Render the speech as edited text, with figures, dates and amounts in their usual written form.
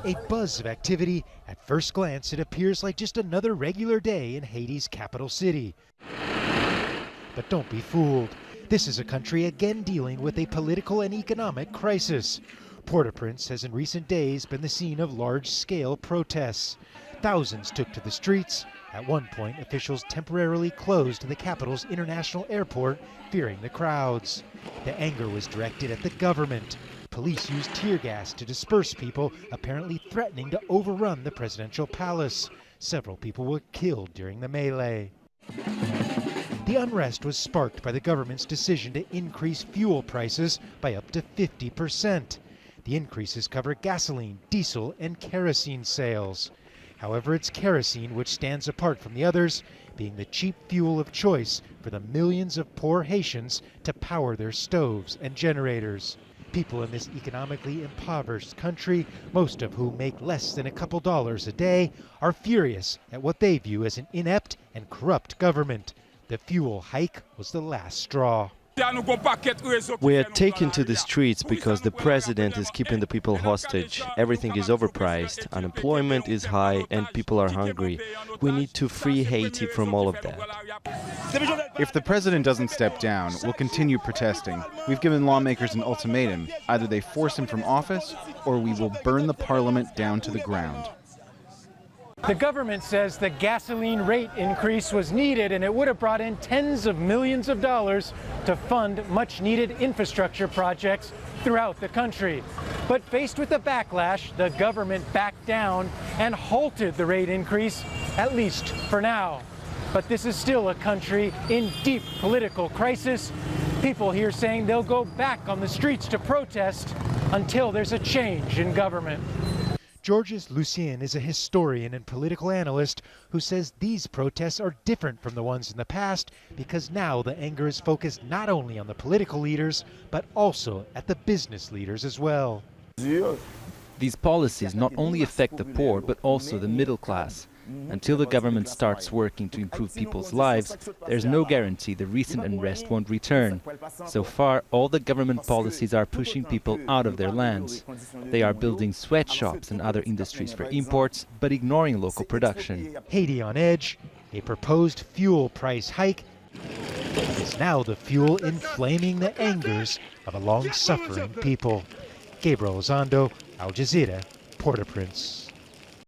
A buzz of activity. At first glance, it appears like just another regular day in Haiti's capital city. But don't be fooled. This is a country again dealing with a political and economic crisis. Port-au-Prince has in recent days been the scene of large-scale protests. Thousands took to the streets. At one point, officials temporarily closed the capital's international airport, fearing the crowds. The anger was directed at the government. Police used tear gas to disperse people, apparently threatening to overrun the presidential palace. Several people were killed during the melee. The unrest was sparked by the government's decision to increase fuel prices by up to 50%. The increases cover gasoline, diesel, and kerosene sales. However, it's kerosene which stands apart from the others, being the cheap fuel of choice for the millions of poor Haitians to power their stoves and generators. People in this economically impoverished country, most of whom make less than a couple dollars a day, are furious at what they view as an inept and corrupt government. The fuel hike was the last straw. We are taken to the streets because the president is keeping the people hostage. Everything is overpriced, unemployment is high, and people are hungry. We need to free Haiti from all of that. If the president doesn't step down, we'll continue protesting. We've given lawmakers an ultimatum. Either they force him from office, or we will burn the parliament down to the ground. The government says the gasoline rate increase was needed and it would have brought in tens of millions of dollars to fund much-needed infrastructure projects throughout the country. But faced with the backlash, the government backed down and halted the rate increase, at least for now. But this is still a country in deep political crisis. People here saying they'll go back on the streets to protest until there's a change in government. Georges LUCIEN is a historian and political analyst who says these protests are different from the ones in the past because now the anger is focused not only on the political leaders, but also at the business leaders as well. These policies not only affect the poor, but also the middle class. Until the government starts working to improve people's lives, there's no guarantee the recent unrest won't return. So far, all the government policies are pushing people out of their lands. They are building sweatshops and other industries for imports, but ignoring local production. Haiti on edge, a proposed fuel price hike is now the fuel inflaming the angers of a long-suffering people. Gabriel Elizondo, Al Jazeera, Port-au-Prince.